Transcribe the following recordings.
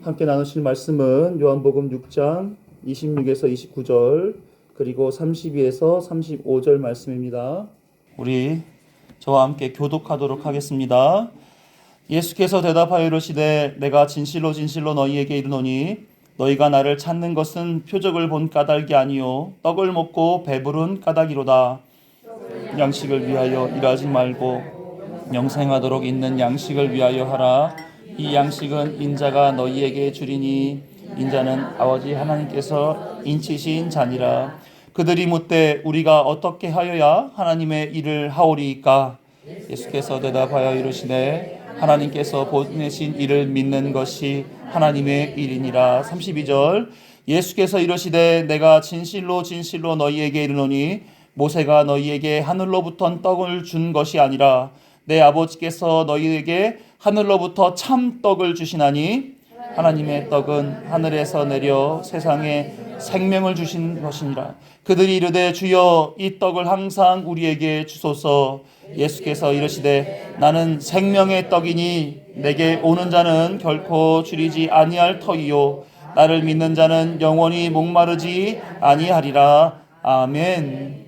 함께 나누실 말씀은 요한복음 6장 26에서 29절 그리고 32에서 35절 말씀입니다. 우리 저와 함께 교독하도록 하겠습니다. 예수께서 대답하여 이르시되 내가 진실로 진실로 너희에게 이르노니 너희가 나를 찾는 것은 표적을 본 까닭이 아니요 떡을 먹고 배부른 까닭이로다. 양식을 위하여 일하지 말고 영생하도록 있는 양식을 위하여 하라. 이 양식은 인자가 너희에게 주리니 인자는 아버지 하나님께서 인치신 자니라. 그들이 묻되 우리가 어떻게 하여야 하나님의 일을 하오리이까? 예수께서 대답하여 이르시되 하나님께서 보내신 이를 믿는 것이 하나님의 일이니라. 32절 예수께서 이르시되 내가 진실로 진실로 너희에게 이르노니 모세가 너희에게 하늘로부터 떡을 준 것이 아니라 내 아버지께서 너희에게 하늘로부터 참 떡을 주시나니 하나님의 떡은 하늘에서 내려 세상에 생명을 주신 것이니라. 그들이 이르되 주여 이 떡을 항상 우리에게 주소서. 예수께서 이르시되 나는 생명의 떡이니 내게 오는 자는 결코 줄이지 아니할 터이요 나를 믿는 자는 영원히 목마르지 아니하리라. 아멘.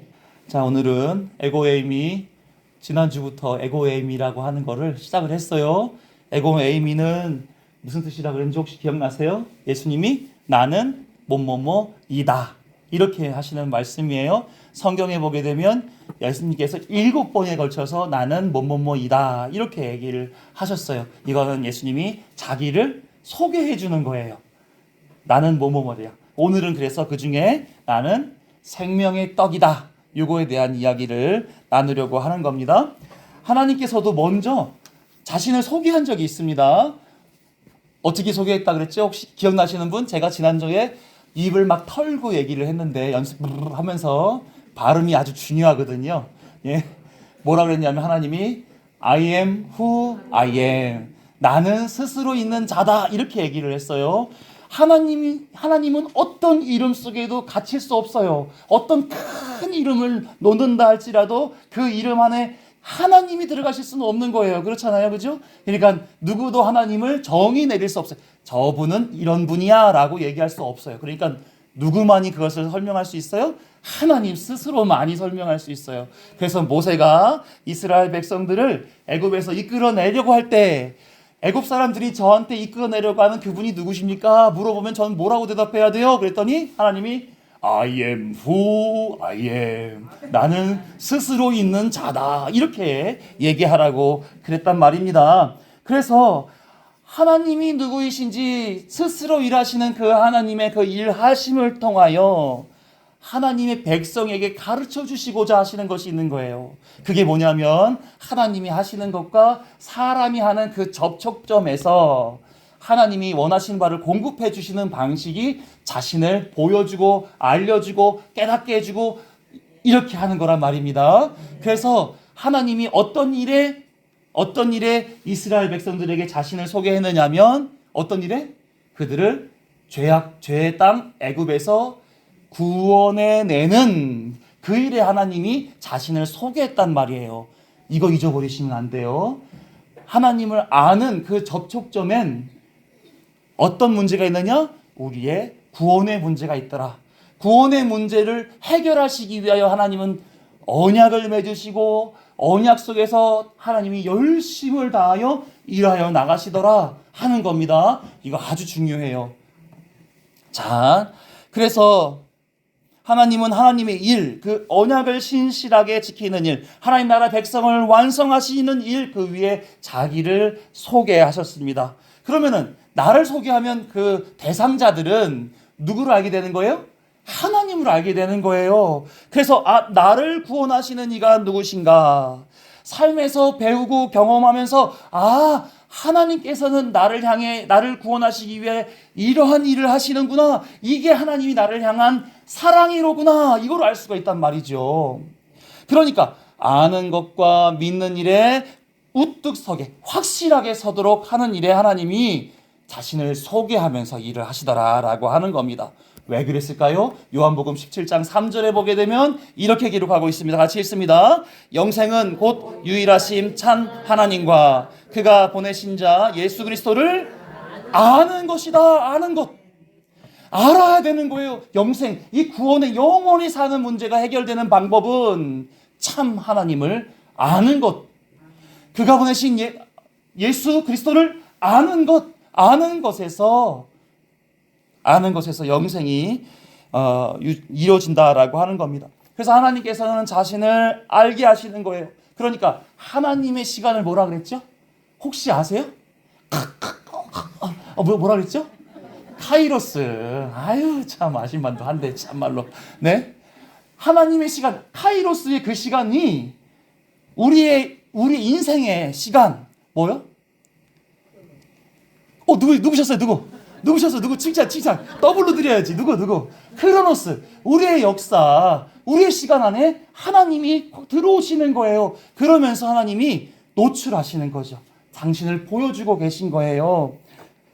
자, 오늘은 에고에이미, 지난주부터 에고에이미라고 하는 거를 시작을 했어요. 에고에이미는 무슨 뜻이라고 그랬는지 혹시 기억나세요? 예수님이 나는 뭐뭐뭐이다 이렇게 하시는 말씀이에요. 성경에 보게 되면 예수님께서 7번에 걸쳐서 나는 뭐뭐뭐이다 이렇게 얘기를 하셨어요. 이거는 예수님이 자기를 소개해 주는 거예요. 나는 뭐뭐뭐래요. 오늘은 그래서 그 중에 나는 생명의 떡이다 이거에 대한 이야기를 나누려고 하는 겁니다. 하나님께서도 먼저 자신을 소개한 적이 있습니다. 어떻게 소개했다 그랬죠? 혹시 기억나시는 분? 제가 지난주에 입을 막 털고 얘기를 했는데 연습하면서 발음이 아주 중요하거든요. 예. 뭐라 그랬냐면 하나님이 I am who I am. 나는 스스로 있는 자다. 이렇게 얘기를 했어요. 하나님은 어떤 이름 속에도 갇힐 수 없어요. 어떤 큰 이름을 놓는다 할지라도 그 이름 안에 하나님이 들어가실 수는 없는 거예요. 그렇잖아요. 그죠? 그러니까 누구도 하나님을 정의 내릴 수 없어요. 저분은 이런 분이야 라고 얘기할 수 없어요. 그러니까 누구만이 그것을 설명할 수 있어요? 하나님 스스로만이 설명할 수 있어요. 그래서 모세가 이스라엘 백성들을 애굽에서 이끌어내려고 할 때 애굽 사람들이 저한테 이끌어내려고 하는 그분이 누구십니까? 물어보면 저는 뭐라고 대답해야 돼요? 그랬더니 하나님이 I am who I am. 나는 스스로 있는 자다. 이렇게 얘기하라고 그랬단 말입니다. 그래서 하나님이 누구이신지 스스로 일하시는 그 하나님의 그 일하심을 통하여 하나님의 백성에게 가르쳐 주시고자 하시는 것이 있는 거예요. 그게 뭐냐면 하나님이 하시는 것과 사람이 하는 그 접촉점에서 하나님이 원하시는 바를 공급해 주시는 방식이 자신을 보여주고 알려주고 깨닫게 해주고 이렇게 하는 거란 말입니다. 그래서 하나님이 어떤 일에 이스라엘 백성들에게 자신을 소개했느냐면 어떤 일에? 그들을 죄의 땅 애굽에서 구원해내는 그 일에 하나님이 자신을 소개했단 말이에요. 이거 잊어버리시면 안 돼요. 하나님을 아는 그 접촉점엔 어떤 문제가 있느냐? 우리의 구원의 문제가 있더라. 구원의 문제를 해결하시기 위하여 하나님은 언약을 맺으시고 언약 속에서 하나님이 열심을 다하여 일하여 나가시더라 하는 겁니다. 이거 아주 중요해요. 자, 그래서 하나님은 하나님의 일, 그 언약을 신실하게 지키는 일, 하나님 나라 백성을 완성하시는 일, 그 위에 자기를 소개하셨습니다. 그러면은 나를 소개하면 그 대상자들은 누구를 알게 되는 거예요? 하나님을 알게 되는 거예요. 그래서 나를 구원하시는 이가 누구신가? 삶에서 배우고 경험하면서 하나님께서는 나를 향해 나를 구원하시기 위해 이러한 일을 하시는구나. 이게 하나님이 나를 향한 사랑이로구나. 이걸 알 수가 있단 말이죠. 그러니까 아는 것과 믿는 일에 우뚝 서게 확실하게 서도록 하는 일에 하나님이 자신을 소개하면서 일을 하시더라라고 하는 겁니다. 왜 그랬을까요? 요한복음 17장 3절에 보게 되면 이렇게 기록하고 있습니다. 같이 읽습니다. 영생은 곧 유일하심 참 하나님과 그가 보내신 자 예수 그리스도를 아는 것이다. 아는 것. 알아야 되는 거예요. 영생, 이 구원의 영원히 사는 문제가 해결되는 방법은 참 하나님을 아는 것. 그가 보내신 예수 그리스도를 아는 것. 아는 것에서 영생이 이루어진다라고 하는 겁니다. 그래서 하나님께서는 자신을 알게 하시는 거예요. 그러니까 하나님의 시간을 뭐라 그랬죠? 혹시 아세요? 뭐라 그랬죠? 카이로스. 아유, 참 아실만도 한데 참말로. 네? 하나님의 시간, 카이로스의 그 시간이 우리 인생의 시간 뭐요? 누구셨어요? 누구셨어요? 누구? 칭찬. 더블로 드려야지. 누구? 크로노스. 우리의 역사, 우리의 시간 안에 하나님이 들어오시는 거예요. 그러면서 하나님이 노출하시는 거죠. 당신을 보여주고 계신 거예요.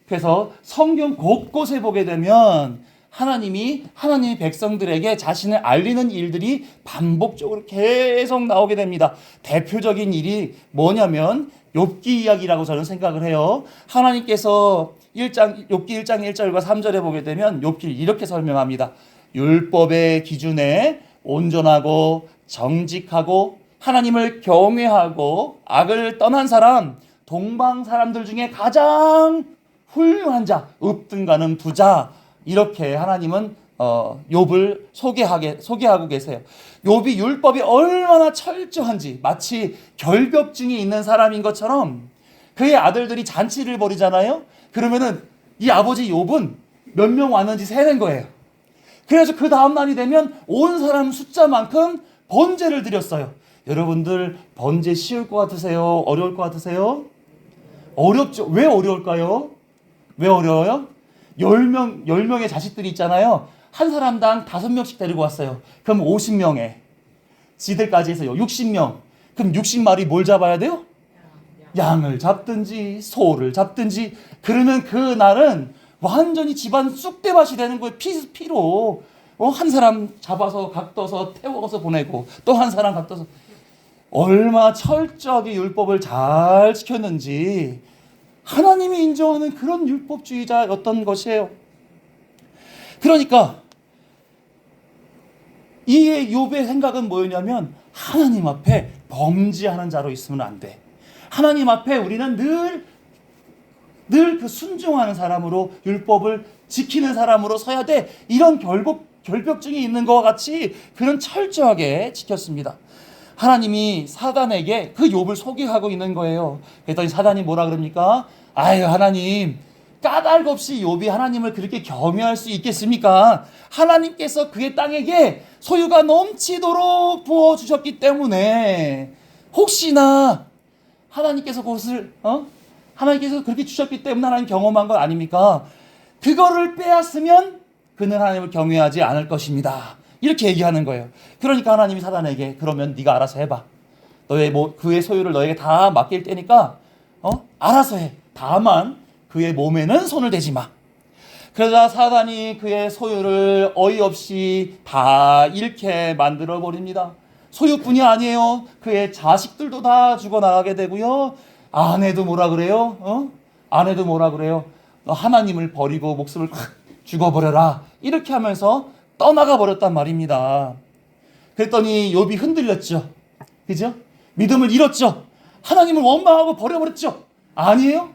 그래서 성경 곳곳에 보게 되면 하나님의 백성들에게 자신을 알리는 일들이 반복적으로 계속 나오게 됩니다. 대표적인 일이 뭐냐면 욥기 이야기라고 저는 생각을 해요. 하나님께서 욥기 1장 1절과 3절에 보게 되면 욥기를 이렇게 설명합니다. 율법의 기준에 온전하고 정직하고 하나님을 경외하고 악을 떠난 사람, 동방 사람들 중에 가장 훌륭한 자, up등가는 부자, 이렇게 하나님은 욥을 소개하고 계세요. 욥이 율법이 얼마나 철저한지, 마치 결벽증이 있는 사람인 것처럼 그의 아들들이 잔치를 벌이잖아요. 그러면은 이 아버지 욥은 몇 명 왔는지 세는 거예요. 그래서 그 다음 날이 되면 온 사람 숫자만큼 번제를 드렸어요. 여러분들 번제 쉬울 것 같으세요? 어려울 것 같으세요? 어렵죠. 왜 어려울까요? 왜 어려워요? 10명의 자식들이 있잖아요. 한 사람당 5명씩 데리고 왔어요. 그럼 50명에 지들까지 해서 60명. 그럼 60마리 뭘 잡아야 돼요? 양을 잡든지 소를 잡든지. 그러면 그날은 완전히 집안 쑥대밭이 되는 거예요. 피로. 한 사람 잡아서 각떠서 태워서 보내고 또 한 사람 각떠서. 얼마나 철저하게 율법을 잘 지켰는지 하나님이 인정하는 그런 율법주의자였던 것이에요. 그러니까 이 욥의 생각은 뭐였냐면 하나님 앞에 범죄하는 자로 있으면 안 돼. 하나님 앞에 우리는 늘 그 순종하는 사람으로, 율법을 지키는 사람으로 서야 돼. 이런 결벽증이 있는 것과 같이 그런 철저하게 지켰습니다. 하나님이 사단에게 그 욥을 소개하고 있는 거예요. 그랬더니 사단이 뭐라 그럽니까? 아유, 하나님, 까닭 없이 욥이 하나님을 그렇게 경외할 수 있겠습니까? 하나님께서 그의 땅에게 소유가 넘치도록 부어주셨기 때문에 혹시나 하나님께서 하나님께서 그렇게 주셨기 때문에 하나님 경험한 것 아닙니까? 그거를 빼앗으면 그는 하나님을 경외하지 않을 것입니다. 이렇게 얘기하는 거예요. 그러니까 하나님이 사단에게 그러면 네가 알아서 해봐. 그의 소유를 너에게 다 맡길 테니까 알아서 해. 다만 그의 몸에는 손을 대지 마. 그러자 사단이 그의 소유를 어이없이 다 잃게 만들어 버립니다. 소유뿐이 아니에요. 그의 자식들도 다 죽어나가게 되고요. 아내도 뭐라 그래요? 아내도 뭐라 그래요? 너 하나님을 버리고 목숨을 확 죽어버려라. 이렇게 하면서 떠나가 버렸단 말입니다. 그랬더니 욥이 흔들렸죠. 그죠? 믿음을 잃었죠. 하나님을 원망하고 버려버렸죠. 아니에요?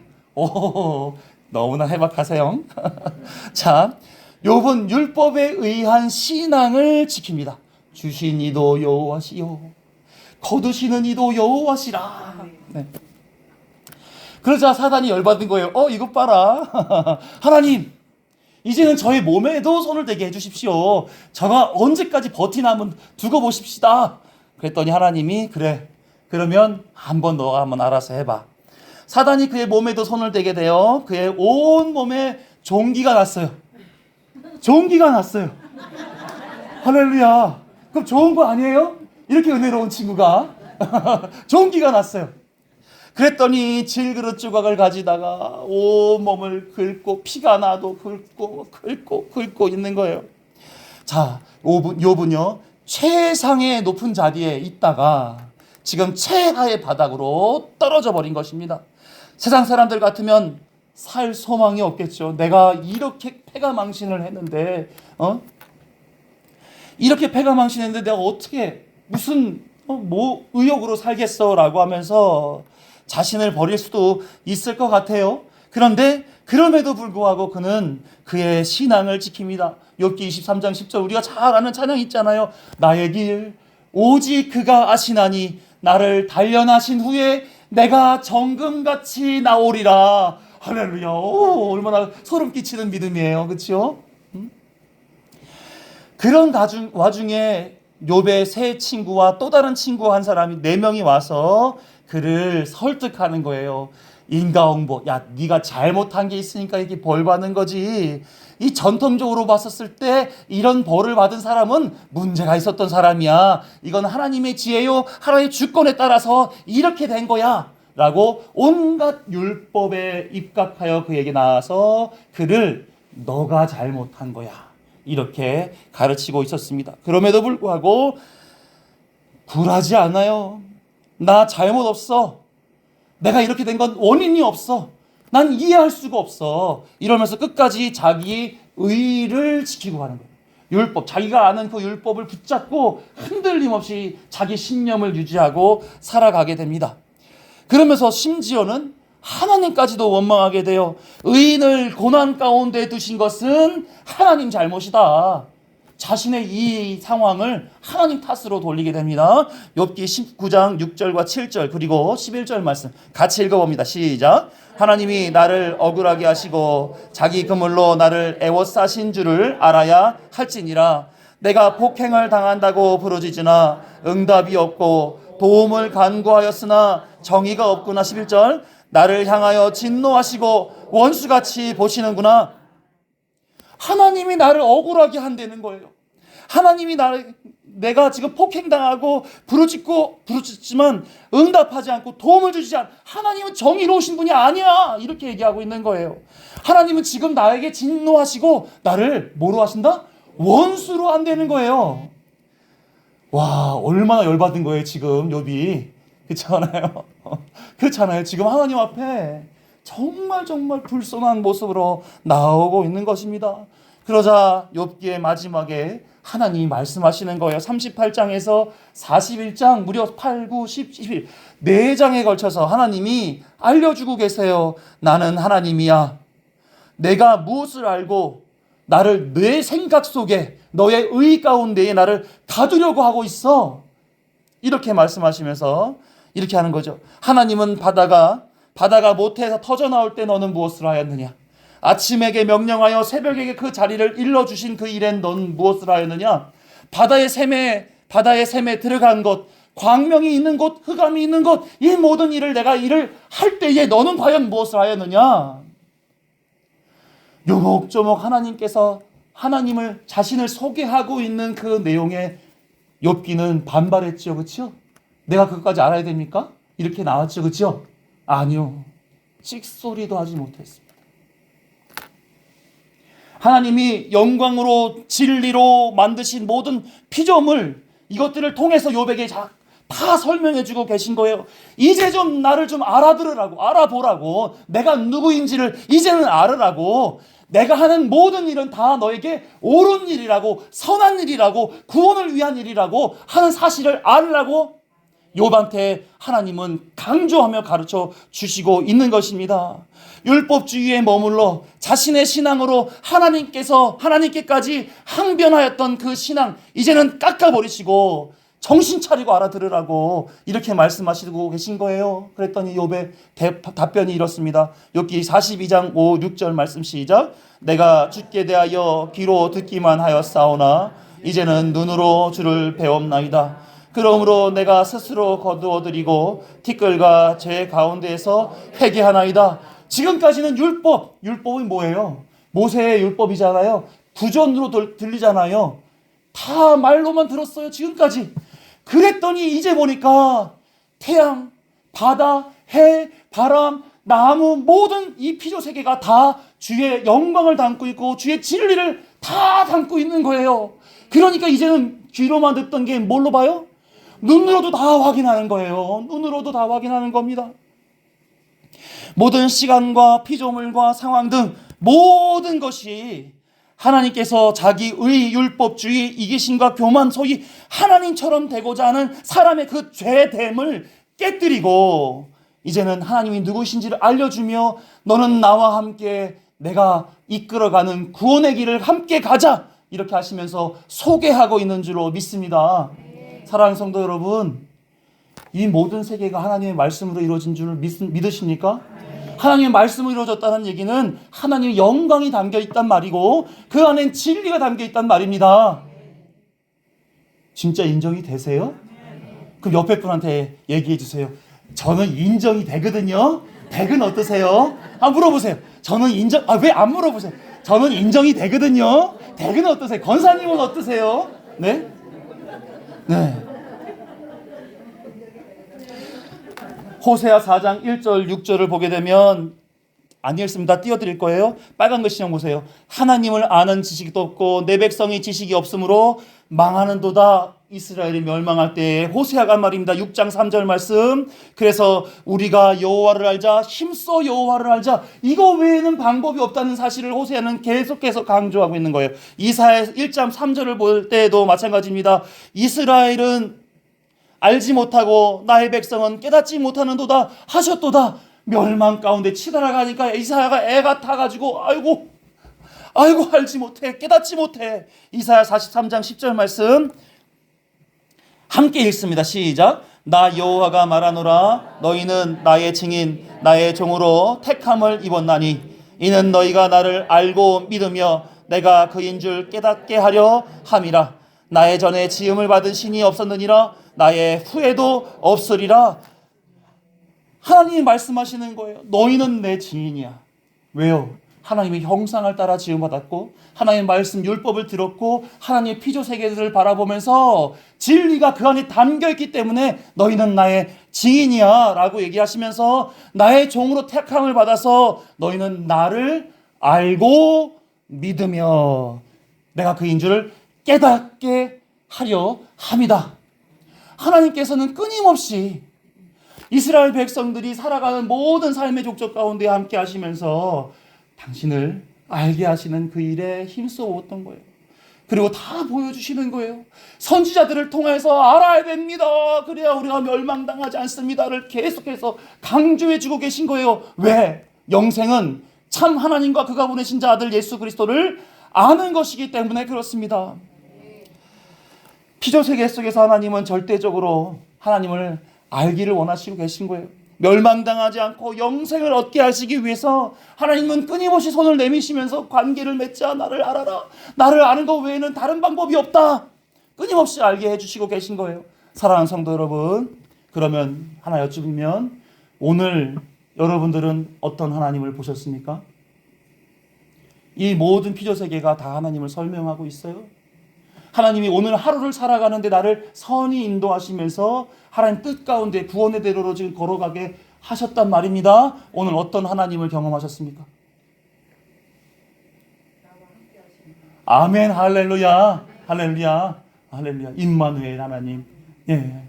너무나 해박하세요. 자, 욥은 율법에 의한 신앙을 지킵니다. 주신 이도 여호와시요, 거두시는 이도 여호와시라. 네. 그러자 사단이 열받은 거예요. 이것 봐라. 하나님, 이제는 저의 몸에도 손을 대게 해주십시오. 저가 언제까지 버티나 한번 두고 보십시다. 그랬더니 하나님이 그래, 그러면 너가 한번 알아서 해봐. 사단이 그의 몸에도 손을 대게 되어 그의 온 몸에 종기가 났어요. 종기가 났어요. 할렐루야. 그럼 좋은 거 아니에요? 이렇게 은혜로운 친구가 종기가 났어요. 그랬더니 질그릇 조각을 가지다가 온몸을 긁고 피가 나도 긁고 있는 거예요. 자, 욥은요 최상의 높은 자리에 있다가 지금 최하의 바닥으로 떨어져 버린 것입니다. 세상 사람들 같으면 살 소망이 없겠죠. 내가 이렇게 패가망신을 했는데, 이렇게 패가망신했는데 내가 어떻게 무슨 뭐 의욕으로 살겠어라고 하면서 자신을 버릴 수도 있을 것 같아요. 그런데 그럼에도 불구하고 그는 그의 신앙을 지킵니다. 욥기 23장 10절 우리가 잘 아는 찬양 있잖아요. 나의 길 오직 그가 아시나니 나를 단련하신 후에 내가 정금같이 나오리라. 할렐루야. 얼마나 소름 끼치는 믿음이에요. 그렇죠? 그런 와중에 욥의 세 친구와 또 다른 친구 한 사람이 4명이 와서 그를 설득하는 거예요. 인과응보. 야, 네가 잘못한 게 있으니까 이렇게 벌 받는 거지. 이 전통적으로 봤었을 때 이런 벌을 받은 사람은 문제가 있었던 사람이야. 이건 하나님의 지혜요. 하나님의 주권에 따라서 이렇게 된 거야. 라고 온갖 율법에 입각하여 그에게 나와서 그를 너가 잘못한 거야. 이렇게 가르치고 있었습니다. 그럼에도 불구하고 굴하지 않아요. 나 잘못 없어. 내가 이렇게 된 건 원인이 없어. 난 이해할 수가 없어. 이러면서 끝까지 자기 의를 지키고 가는 거예요. 율법, 자기가 아는 그 율법을 붙잡고 흔들림 없이 자기 신념을 유지하고 살아가게 됩니다. 그러면서 심지어는 하나님까지도 원망하게 돼요. 의인을 고난 가운데 두신 것은 하나님 잘못이다. 자신의 이 상황을 하나님 탓으로 돌리게 됩니다. 욥기 19장 6절과 7절 그리고 11절 말씀 같이 읽어봅니다. 시작. 하나님이 나를 억울하게 하시고 자기 그물로 나를 애워싸신 줄을 알아야 할지니라. 내가 폭행을 당한다고 부르짖으나 응답이 없고 도움을 간구하였으나 정의가 없구나. 11절 나를 향하여 진노하시고 원수같이 보시는구나. 하나님이 나를 억울하게 한다는 거예요. 하나님이 내가 지금 폭행당하고 부르짖지만 응답하지 않고 도움을 주지 않아. 하나님은 정의로우신 분이 아니야. 이렇게 얘기하고 있는 거예요. 하나님은 지금 나에게 진노하시고 나를 뭐로 하신다? 원수로 한다는 거예요. 와, 얼마나 열받은 거예요 지금 욥이. 그렇잖아요. 그렇잖아요. 지금 하나님 앞에 정말 불손한 모습으로 나오고 있는 것입니다. 그러자 욥기의 마지막에 하나님이 말씀하시는 거예요. 38장에서 41장 무려 8, 9, 10, 11 4장에 걸쳐서 하나님이 알려주고 계세요. 나는 하나님이야. 내가 무엇을 알고 나를 내 생각 속에 너의 의 가운데에 나를 가두려고 하고 있어. 이렇게 말씀하시면서 이렇게 하는 거죠. 하나님은 바다가 모태에서 터져나올 때 너는 무엇을 하였느냐? 아침에게 명령하여 새벽에게 그 자리를 일러주신 그 일엔 넌 무엇을 하였느냐? 바다의 샘에 들어간 것, 광명이 있는 곳, 흑암이 있는 곳, 이 모든 내가 일을 할 때에 너는 과연 무엇을 하였느냐? 요목조목 하나님께서 하나님을 자신을 소개하고 있는 그 내용에 욥기는 반발했죠. 그렇죠? 내가 그것까지 알아야 됩니까? 이렇게 나왔죠. 그렇죠? 아니요. 찍소리도 하지 못했습니다. 하나님이 영광으로 진리로 만드신 모든 피조물 이것들을 통해서 욥에게 다 설명해 주고 계신 거예요. 이제 좀 나를 좀 알아보라고 내가 누구인지를 이제는 알으라고 내가 하는 모든 일은 다 너에게 옳은 일이라고 선한 일이라고 구원을 위한 일이라고 하는 사실을 알으라고 욥한테 하나님은 강조하며 가르쳐 주시고 있는 것입니다. 율법주의에 머물러 자신의 신앙으로 하나님께까지 항변하였던 그 신앙 이제는 깎아버리시고 정신 차리고 알아들으라고 이렇게 말씀하시고 계신 거예요. 그랬더니 욥의 답변이 이렇습니다. 욥기 42장 5, 6절 말씀 시작. 내가 주께 대하여 귀로 듣기만 하였사오나 이제는 눈으로 주를 배웠나이다. 그러므로 내가 스스로 거두어드리고 티끌과 죄 가운데에서 회개하나이다. 지금까지는 율법이 뭐예요? 모세의 율법이잖아요. 구전으로 들리잖아요. 다 말로만 들었어요. 지금까지. 그랬더니 이제 보니까 태양, 바다, 해, 바람, 나무 모든 이 피조 세계가 다 주의 영광을 담고 있고 주의 진리를 다 담고 있는 거예요. 그러니까 이제는 귀로만 듣던 게 뭘로 봐요? 눈으로도 다 확인하는 거예요. 눈으로도 다 확인하는 겁니다. 모든 시간과 피조물과 상황 등 모든 것이 하나님께서 자기의 율법주의, 이기심과 교만, 소위 하나님처럼 되고자 하는 사람의 그 죄됨을 깨뜨리고 이제는 하나님이 누구신지를 알려주며 너는 나와 함께 내가 이끌어가는 구원의 길을 함께 가자, 이렇게 하시면서 소개하고 있는 줄로 믿습니다. 사랑하는 성도 여러분, 이 모든 세계가 하나님의 말씀으로 이루어진 줄 믿으십니까? 하나님의 말씀으로 이루어졌다는 얘기는 하나님의 영광이 담겨 있단 말이고 그 안엔 진리가 담겨 있단 말입니다. 진짜 인정이 되세요? 그럼 옆에 분한테 얘기해 주세요. 저는 인정이 되거든요. 댁은 어떠세요? 물어보세요. 저는 인정, 왜 안 물어보세요? 저는 인정이 되거든요. 댁은 어떠세요? 권사님은 어떠세요? 네? 네. 호세아 4장 1절 6절을 보게 되면 안 읽습니다. 띄워드릴 거예요. 빨간 글씨형 보세요. 하나님을 아는 지식도 없고 내 백성이 지식이 없으므로 망하는도다. 이스라엘이 멸망할 때에 호세아가 한 말입니다. 6장 3절 말씀. 그래서 우리가 여호와를 알자, 힘써 여호와를 알자, 이거 외에는 방법이 없다는 사실을 호세아는 계속해서 강조하고 있는 거예요. 이사야 1장 3절을 볼 때도 마찬가지입니다. 이스라엘은 알지 못하고 나의 백성은 깨닫지 못하는도다 하셨도다. 멸망 가운데 치달아가니까 이사야가 애가 타가지고 아이고 알지 못해, 깨닫지 못해. 이사야 43장 10절 말씀 함께 읽습니다. 시작. 나 여호와가 말하노라. 너희는 나의 증인 나의 종으로 택함을 입었나니 이는 너희가 나를 알고 믿으며 내가 그인 줄 깨닫게 하려 함이라. 나의 전에 지음을 받은 신이 없었느니라. 나의 후에도 없으리라. 하나님이 말씀하시는 거예요. 너희는 내 증인이야. 왜요? 하나님의 형상을 따라 지음받았고 하나님의 말씀 율법을 들었고 하나님의 피조 세계들을 바라보면서 진리가 그 안에 담겨있기 때문에 너희는 나의 증인이야 라고 얘기하시면서 나의 종으로 택함을 받아서 너희는 나를 알고 믿으며 내가 그인 줄을 깨닫게 하려 함이다. 하나님께서는 끊임없이 이스라엘 백성들이 살아가는 모든 삶의 족적 가운데 함께 하시면서 당신을 알게 하시는 그 일에 힘써왔던 거예요. 그리고 다 보여주시는 거예요. 선지자들을 통해서 알아야 됩니다. 그래야 우리가 멸망당하지 않습니다를 계속해서 강조해주고 계신 거예요. 왜? 영생은 참 하나님과 그가 보내신 자 아들 예수 그리스도를 아는 것이기 때문에 그렇습니다. 피조세계 속에서 하나님은 절대적으로 하나님을 알기를 원하시고 계신 거예요. 멸망당하지 않고 영생을 얻게 하시기 위해서 하나님은 끊임없이 손을 내미시면서 관계를 맺자. 나를 알아라. 나를 아는 것 외에는 다른 방법이 없다. 끊임없이 알게 해주시고 계신 거예요. 사랑하는 성도 여러분, 그러면 하나 여쭈면 오늘 여러분들은 어떤 하나님을 보셨습니까? 이 모든 피조세계가 다 하나님을 설명하고 있어요. 하나님이 오늘 하루를 살아가는데 나를 선히 인도하시면서 하나님 뜻 가운데 구원의 대로로 지금 걸어가게 하셨단 말입니다. 오늘 어떤 하나님을 경험하셨습니까? 아멘. 할렐루야. 할렐루야. 할렐루야. 임마누엘 하나님. 예.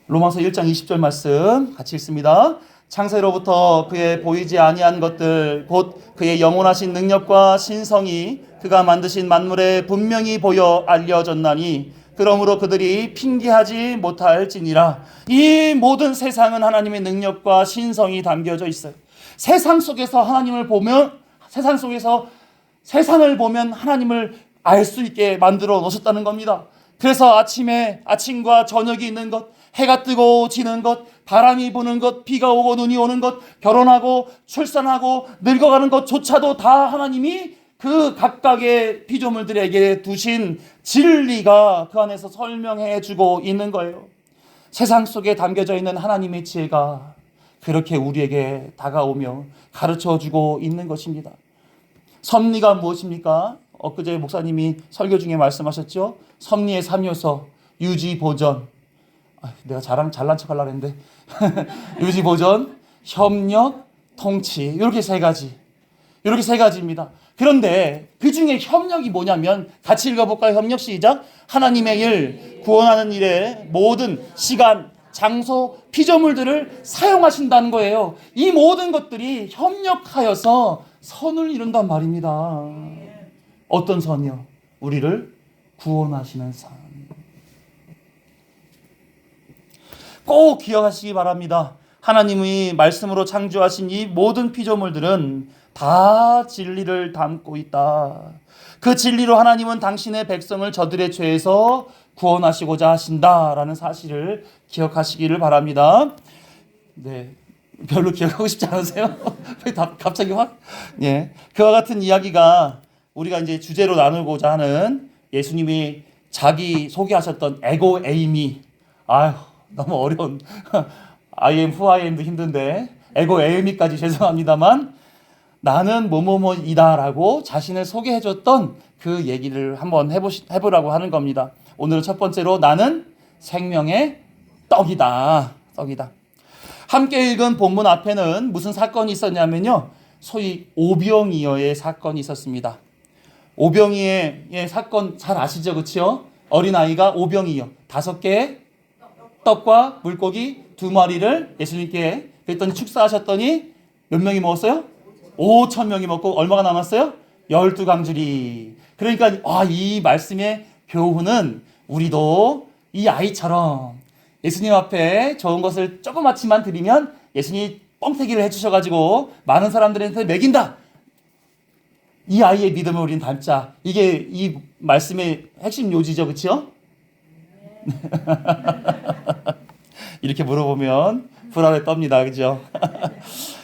로마서 1장 20절 말씀 같이 읽습니다. 창세로부터 그의 보이지 아니한 것들 곧 그의 영원하신 능력과 신성이 그가 만드신 만물에 분명히 보여 알려졌나니 그러므로 그들이 핑계하지 못할지니라. 이 모든 세상은 하나님의 능력과 신성이 담겨져 있어요. 세상 속에서 하나님을 보면 세상 속에서 세상을 보면 하나님을 알 수 있게 만들어 놓으셨다는 겁니다. 그래서 아침과 저녁이 있는 것, 해가 뜨고 지는 것, 바람이 부는 것, 비가 오고 눈이 오는 것, 결혼하고 출산하고 늙어가는 것조차도 다 하나님이 그 각각의 피조물들에게 두신 진리가 그 안에서 설명해 주고 있는 거예요. 세상 속에 담겨져 있는 하나님의 지혜가 그렇게 우리에게 다가오며 가르쳐 주고 있는 것입니다. 섭리가 무엇입니까? 엊그제 목사님이 설교 중에 말씀하셨죠. 섭리의 3요소, 유지, 보전. 내가 잘난 척 하려고 했는데 유지, 보전, 협력, 통치, 이렇게 세 가지입니다. 그런데 그 중에 협력이 뭐냐면 같이 읽어볼까요? 협력 시작. 하나님의 일, 구원하는 일에 모든 시간, 장소, 피조물들을 사용하신다는 거예요. 이 모든 것들이 협력하여서 선을 이룬단 말입니다. 어떤 선이요? 우리를 구원하시는 선. 꼭 기억하시기 바랍니다. 하나님이 말씀으로 창조하신 이 모든 피조물들은 다 진리를 담고 있다. 그 진리로 하나님은 당신의 백성을 저들의 죄에서 구원하시고자 하신다라는 사실을 기억하시기를 바랍니다. 네, 별로 기억하고 싶지 않으세요? 갑자기 확? 예, 그와 같은 이야기가 우리가 이제 주제로 나누고자 하는 예수님이 자기 소개하셨던 에고 에이미. 아휴, 너무 어려운 I am who I am도 힘든데 에고 에이미까지 죄송합니다만 나는 뭐뭐뭐이다라고 자신을 소개해줬던 그 얘기를 한번 해보라고 하는 겁니다. 오늘은 첫 번째로 나는 생명의 떡이다. 떡이다. 함께 읽은 본문 앞에는 무슨 사건이 있었냐면요. 소위 오병이어의 사건이 있었습니다. 오병이어의 사건 잘 아시죠? 그렇죠? 어린아이가 오병이어 5개의 떡과 물고기 2마리를 예수님께 그랬더니 축사하셨더니 몇 명이 먹었어요? 5,000명이 먹고 얼마가 남았어요? 12강줄이. 그러니까 이 말씀의 교훈은 우리도 이 아이처럼 예수님 앞에 좋은 것을 조그맣지만 드리면 예수님이 뻥튀기를 해주셔가지고 많은 사람들한테 먹인다. 이 아이의 믿음을 우리는 닮자. 이게 이 말씀의 핵심 요지죠. 그렇죠? 이렇게 물어보면 불안에 떱니다. 그죠?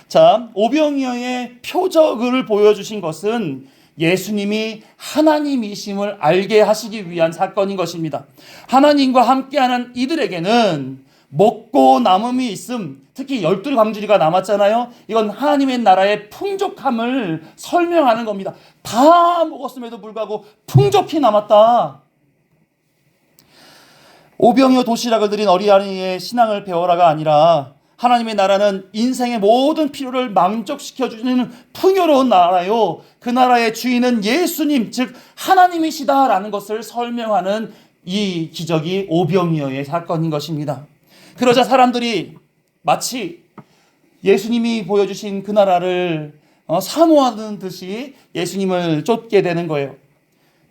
자, 오병이어의 표적을 보여주신 것은 예수님이 하나님이심을 알게 하시기 위한 사건인 것입니다. 하나님과 함께하는 이들에게는 먹고 남음이 있음, 특히 12강주리가 남았잖아요. 이건 하나님의 나라의 풍족함을 설명하는 겁니다. 다 먹었음에도 불구하고 풍족히 남았다. 오병이어 도시락을 드린 어린아이의 신앙을 배워라가 아니라 하나님의 나라는 인생의 모든 필요를 만족시켜주는 풍요로운 나라요. 그 나라의 주인은 예수님, 즉 하나님이시다라는 것을 설명하는 이 기적이 오병이어의 사건인 것입니다. 그러자 사람들이 마치 예수님이 보여주신 그 나라를 사모하는 듯이 예수님을 쫓게 되는 거예요.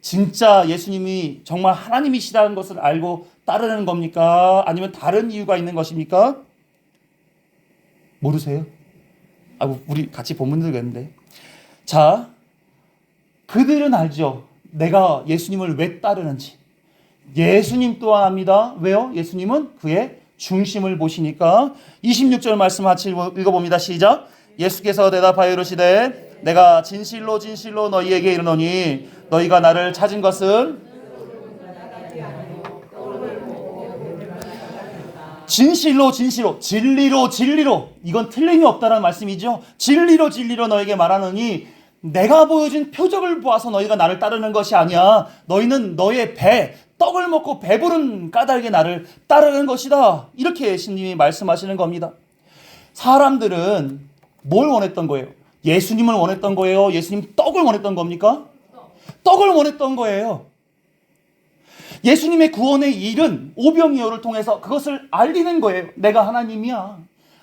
진짜 예수님이 정말 하나님이시다는 것을 알고 따르는 겁니까? 아니면 다른 이유가 있는 것입니까? 모르세요? 우리 같이 본문 들겠는데. 자, 그들은 알죠. 내가 예수님을 왜 따르는지. 예수님 또한 압니다. 왜요? 예수님은 그의 중심을 보시니까. 26절 말씀 같이 읽어봅니다. 시작. 예수께서 대답하여 이르시되 내가 진실로 진실로 너희에게 이르노니 너희가 나를 찾은 것은 진실로 진실로 진리로 진리로 이건 틀림이 없다는 말씀이죠. 진리로 진리로 너에게 말하노니 내가 보여준 표적을 보아서 너희가 나를 따르는 것이 아니야. 너희는 너의 떡을 먹고 배부른 까닭에 나를 따르는 것이다. 이렇게 예수님이 말씀하시는 겁니다. 사람들은 뭘 원했던 거예요? 예수님을 원했던 거예요? 예수님 떡을 원했던 겁니까? 떡을 원했던 거예요. 예수님의 구원의 일은 오병이어를 통해서 그것을 알리는 거예요. 내가 하나님이야.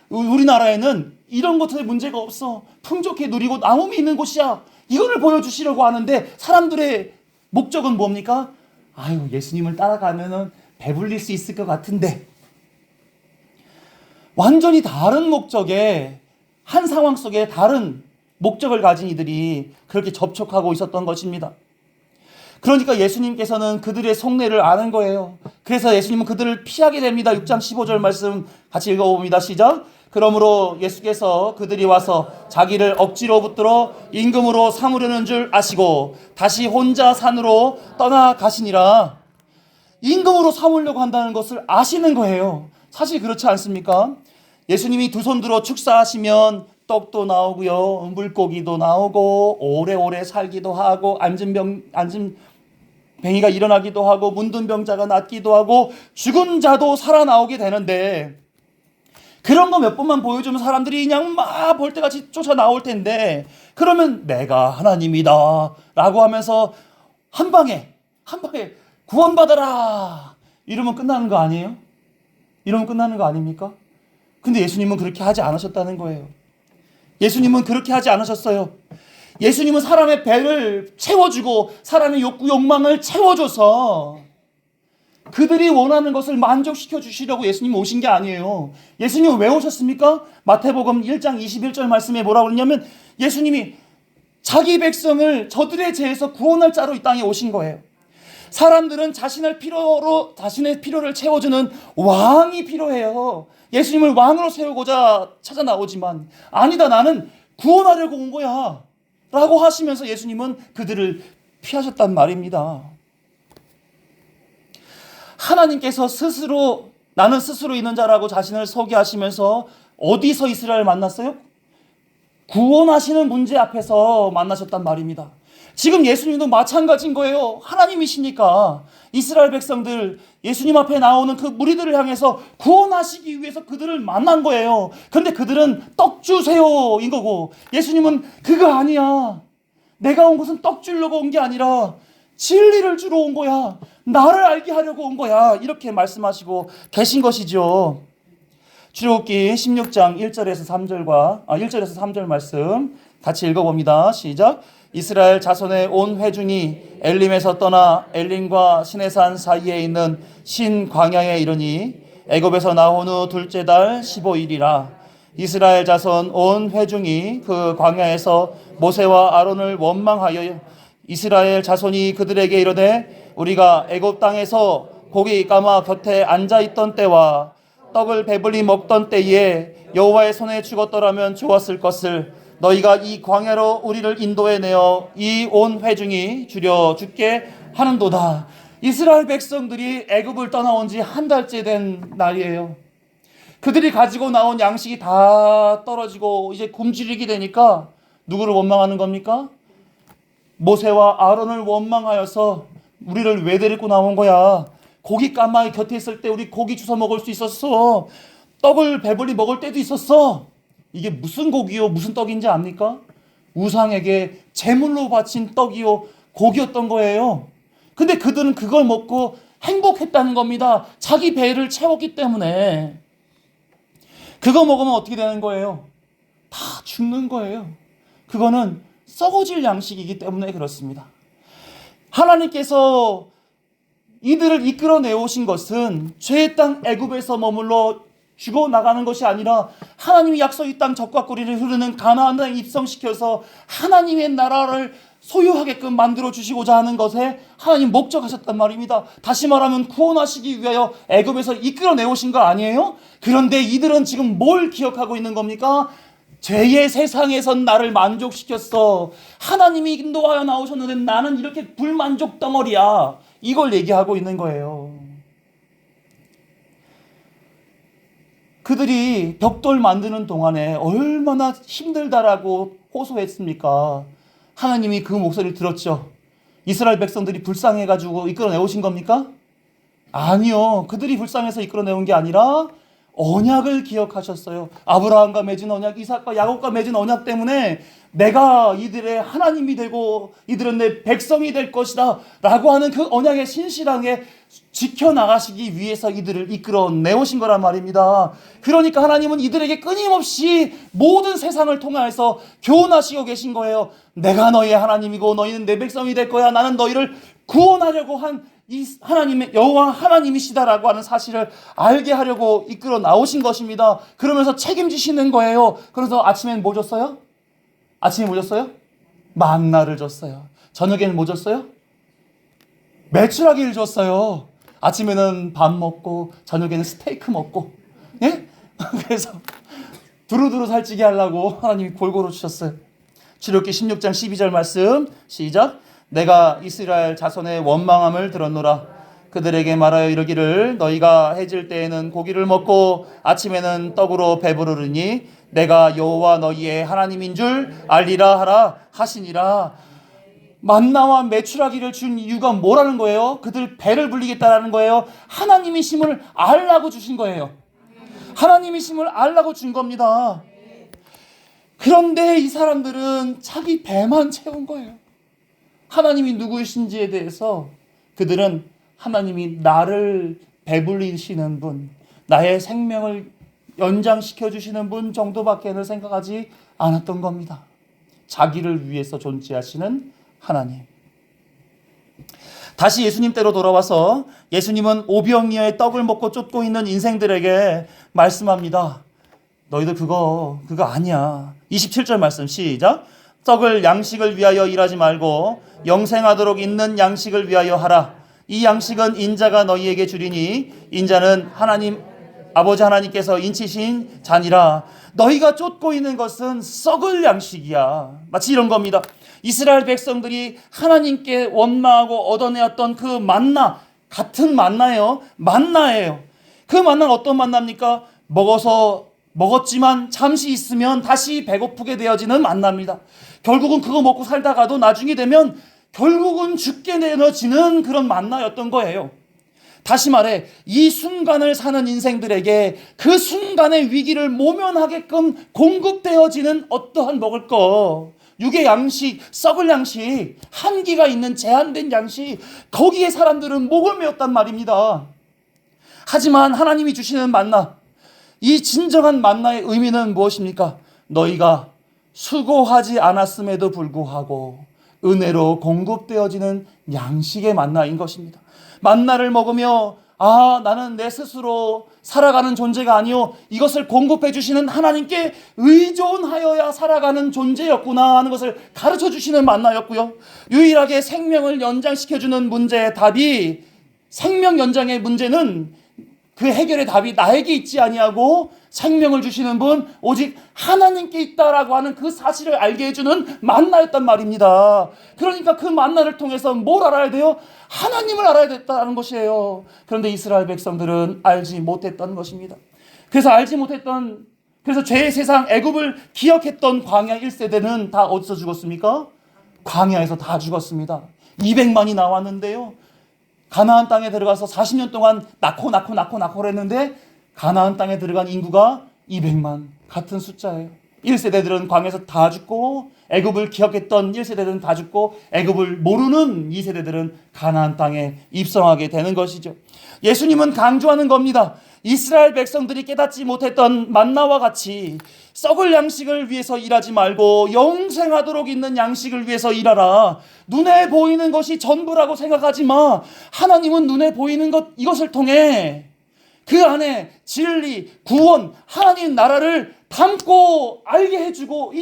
우리나라에는 이런 것에 문제가 없어. 풍족해 누리고 나눔이 있는 곳이야. 이거를 보여주시려고 하는데 사람들의 목적은 뭡니까? 예수님을 따라가면은 배불릴 수 있을 것 같은데. 완전히 다른 목적에 한 상황 속에 다른 목적을 가진 이들이 그렇게 접촉하고 있었던 것입니다. 그러니까 예수님께서는 그들의 속내를 아는 거예요. 그래서 예수님은 그들을 피하게 됩니다. 6장 15절 말씀 같이 읽어봅니다. 시작. 그러므로 예수께서 그들이 와서 자기를 억지로 붙들어 임금으로 삼으려는 줄 아시고 다시 혼자 산으로 떠나가시니라. 임금으로 삼으려고 한다는 것을 아시는 거예요. 사실 그렇지 않습니까? 예수님이 두 손 들어 축사하시면 떡도 나오고요, 물고기도 나오고 오래오래 살기도 하고 앉은 뱅이가 일어나기도 하고 문둥 병자가 낫기도 하고 죽은 자도 살아나오게 되는데 그런 거 몇 번만 보여주면 사람들이 그냥 막 볼때같이 쫓아 나올 텐데 그러면 내가 하나님이다 라고 하면서 한 방에 구원받아라 이러면 끝나는 거 아니에요? 이러면 끝나는 거 아닙니까? 근데 예수님은 그렇게 하지 않으셨다는 거예요. 예수님은 그렇게 하지 않으셨어요. 예수님은 사람의 배를 채워주고 사람의 욕구, 욕망을 채워줘서 그들이 원하는 것을 만족시켜 주시려고 예수님이 오신 게 아니에요. 예수님은 왜 오셨습니까? 마태복음 1장 21절 말씀에 뭐라고 그러냐면 예수님이 자기 백성을 저들의 죄에서 구원할 자로 이 땅에 오신 거예요. 사람들은 자신의 필요를 채워주는 왕이 필요해요. 예수님을 왕으로 세우고자 찾아 나오지만 아니다, 나는 구원하려고 온 거야 라고 하시면서 예수님은 그들을 피하셨단 말입니다. 하나님께서 스스로 나는 스스로 있는 자라고 자신을 소개하시면서 어디서 이스라엘을 만났어요? 구원하시는 문제 앞에서 만나셨단 말입니다. 지금 예수님도 마찬가지인 거예요. 하나님이시니까 이스라엘 백성들 예수님 앞에 나오는 그 무리들을 향해서 구원하시기 위해서 그들을 만난 거예요. 그런데 그들은 떡 주세요인 거고 예수님은 그거 아니야. 내가 온 것은 떡 주려고 온 게 아니라 진리를 주러 온 거야. 나를 알게 하려고 온 거야. 이렇게 말씀하시고 계신 것이죠. 출애굽기 16장 1절에서 3절 말씀 같이 읽어봅니다. 시작. 이스라엘 자손의 온 회중이 엘림에서 떠나 엘림과 시내산 사이에 있는 신 광야에 이르니 애굽에서 나온 후 둘째 달 15일이라. 이스라엘 자손 온 회중이 그 광야에서 모세와 아론을 원망하여 이스라엘 자손이 그들에게 이르되 우리가 애굽 땅에서 고기 까마 곁에 앉아 있던 때와 떡을 배불리 먹던 때에 여호와의 손에 죽었더라면 좋았을 것을 너희가 이 광야로 우리를 인도해 내어 이 온 회중이 줄여 죽게 하는도다. 이스라엘 백성들이 애굽을 떠나온 지 한 달째 된 날이에요. 그들이 가지고 나온 양식이 다 떨어지고 이제 굶주리게 되니까 누구를 원망하는 겁니까? 모세와 아론을 원망하여서 우리를 왜 데리고 나온 거야? 고기 까마귀 곁에 있을 때 우리 고기 주워 먹을 수 있었어. 떡을 배불리 먹을 때도 있었어. 이게 무슨 고기요 무슨 떡인지 압니까? 우상에게 제물로 바친 떡이요 고기였던 거예요. 근데 그들은 그걸 먹고 행복했다는 겁니다. 자기 배를 채웠기 때문에. 그거 먹으면 어떻게 되는 거예요? 다 죽는 거예요. 그거는 썩어질 양식이기 때문에 그렇습니다. 하나님께서 이들을 이끌어내 오신 것은 죄의 땅 애굽에서 머물러 죽어나가는 것이 아니라 하나님이 약속의 땅 젖과 꿀이 흐르는 가나안 땅에 입성시켜서 하나님의 나라를 소유하게끔 만들어 주시고자 하는 것에 하나님 목적하셨단 말입니다. 다시 말하면 구원하시기 위하여 애굽에서 이끌어내 오신 거 아니에요? 그런데 이들은 지금 뭘 기억하고 있는 겁니까? 죄의 세상에선 나를 만족시켰어. 하나님이 인도하여 나오셨는데 나는 이렇게 불만족 덩어리야. 이걸 얘기하고 있는 거예요. 그들이 벽돌 만드는 동안에 얼마나 힘들다라고 호소했습니까? 하나님이 그 목소리를 들었죠. 이스라엘 백성들이 불쌍해가지고 이끌어내오신 겁니까? 아니요. 그들이 불쌍해서 이끌어내온 게 아니라 언약을 기억하셨어요. 아브라함과 맺은 언약, 이삭과 야곱과 맺은 언약 때문에 내가 이들의 하나님이 되고 이들은 내 백성이 될 것이다 라고 하는 그 언약의 신실하게 지켜나가시기 위해서 이들을 이끌어내오신 거란 말입니다. 그러니까 하나님은 이들에게 끊임없이 모든 세상을 통해서 교훈하시고 계신 거예요. 내가 너희의 하나님이고 너희는 내 백성이 될 거야. 나는 너희를 구원하려고 한 이 하나님의 여호와 하나님이시다라고 하는 사실을 알게 하려고 이끌어 나오신 것입니다. 그러면서 책임지시는 거예요. 그래서 아침엔 뭐 줬어요? 아침에 뭐 줬어요? 만나를 줬어요. 저녁에는 뭐 줬어요? 메추라기를 줬어요. 아침에는 밥 먹고 저녁에는 스테이크 먹고, 예? 그래서 두루두루 살찌게 하려고 하나님이 골고루 주셨어요. 출애굽기 16장 12절 말씀 시작. 내가 이스라엘 자손의 원망함을 들었노라. 그들에게 말하여 이르기를 너희가 해질 때에는 고기를 먹고 아침에는 떡으로 배부르니 내가 여호와 너희의 하나님인 줄 알리라 하라 하시니라. 만나와 메추라기를 준 이유가 뭐라는 거예요? 그들 배를 불리겠다라는 거예요. 하나님이심을 알라고 주신 거예요. 하나님이심을 알라고 준 겁니다. 그런데 이 사람들은 자기 배만 채운 거예요. 하나님이 누구이신지에 대해서 그들은 하나님이 나를 배불리시는 분, 나의 생명을 연장시켜 주시는 분 정도밖에는 생각하지 않았던 겁니다. 자기를 위해서 존재하시는 하나님. 다시 예수님 때로 돌아와서 예수님은 오병이어의 떡을 먹고 쫓고 있는 인생들에게 말씀합니다. 너희들 그거 아니야. 27절 말씀 시작. 떡을 양식을 위하여 일하지 말고 영생하도록 있는 양식을 위하여 하라. 이 양식은 인자가 너희에게 주리니 인자는 아버지 하나님께서 인치신 잔이라. 너희가 쫓고 있는 것은 썩을 양식이야. 마치 이런 겁니다. 이스라엘 백성들이 하나님께 원망하고 얻어내었던 그 만나, 같은 만나예요. 그 만나는 어떤 만나입니까? 먹었지만 잠시 있으면 다시 배고프게 되어지는 만나입니다. 결국은 그거 먹고 살다가도 나중에 되면 결국은 죽게 되어지는 그런 만나였던 거예요. 다시 말해 이 순간을 사는 인생들에게 그 순간의 위기를 모면하게끔 공급되어지는 어떠한 먹을 것, 육의 양식, 썩을 양식, 한기가 있는 제한된 양식, 거기에 사람들은 목을 메었단 말입니다. 하지만 하나님이 주시는 만나, 이 진정한 만나의 의미는 무엇입니까? 너희가 수고하지 않았음에도 불구하고 은혜로 공급되어지는 양식의 만나인 것입니다. 만나를 먹으며 나는 내 스스로 살아가는 존재가 아니요 이것을 공급해 주시는 하나님께 의존하여야 살아가는 존재였구나 하는 것을 가르쳐 주시는 만나였고요. 유일하게 생명을 연장시켜주는 문제의 답이, 생명 연장의 문제는 그 해결의 답이 나에게 있지 아니하고 생명을 주시는 분 오직 하나님께 있다라고 하는 그 사실을 알게 해주는 만나였단 말입니다. 그러니까 그 만나를 통해서 뭘 알아야 돼요? 하나님을 알아야 됐다는 것이에요. 그런데 이스라엘 백성들은 알지 못했던 것입니다. 그래서 죄의 세상 애굽을 기억했던 광야 1세대는 다 어디서 죽었습니까? 광야에서 다 죽었습니다. 200만이 나왔는데요. 가나안 땅에 들어가서 40년 동안 낳고 했는데 가나안 땅에 들어간 인구가 200만, 같은 숫자예요. 1세대들은 광야에서 다 죽고 애굽을 기억했던 1세대들은 다 죽고 애굽을 모르는 2세대들은 가나안 땅에 입성하게 되는 것이죠. 예수님은 강조하는 겁니다. 이스라엘 백성들이 깨닫지 못했던 만나와 같이 썩을 양식을 위해서 일하지 말고 영생하도록 있는 양식을 위해서 일하라. 눈에 보이는 것이 전부라고 생각하지 마. 하나님은 눈에 보이는 것, 이것을 통해 그 안에 진리, 구원, 하나님 나라를 담고 알게 해주고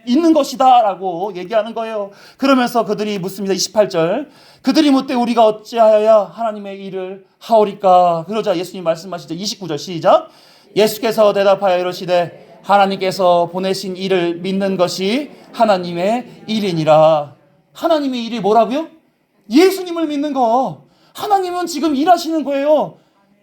있는 것이다 라고 얘기하는 거예요. 그러면서 그들이 묻습니다. 28절. 그들이 묻되 우리가 어찌하여야 하나님의 일을 하오리까? 그러자 예수님 말씀하시죠. 29절 시작. 예수께서 대답하여 이르시되 하나님께서 보내신 일을 믿는 것이 하나님의 일이니라. 하나님의 일이 뭐라고요? 예수님을 믿는 거. 하나님은 지금 일하시는 거예요.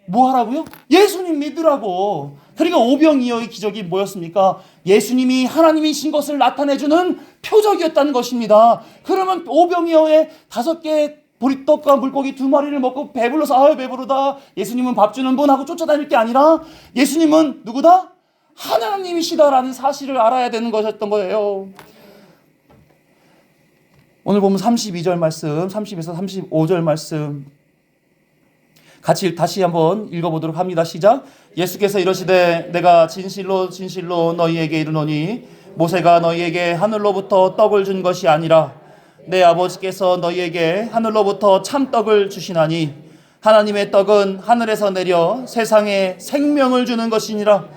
뭐 하라고요? 예수님 믿으라고. 그러니까 오병이어의 기적이 뭐였습니까? 예수님이 하나님이신 것을 나타내주는 표적이었다는 것입니다. 그러면 오병이어의 5개 보리떡과 물고기 2마리를 먹고 배불러서 배부르다, 예수님은 밥 주는 분 하고 쫓아다닐 게 아니라 예수님은 누구다? 하나님이시다라는 사실을 알아야 되는 것이었던 거예요. 오늘 보면 32절 말씀, 30에서 35절 말씀 같이 다시 한번 읽어보도록 합니다. 시작. 예수께서 이러시되 내가 진실로 진실로 너희에게 이르노니 모세가 너희에게 하늘로부터 떡을 준 것이 아니라 내 아버지께서 너희에게 하늘로부터 참떡을 주시나니 하나님의 떡은 하늘에서 내려 세상에 생명을 주는 것이니라.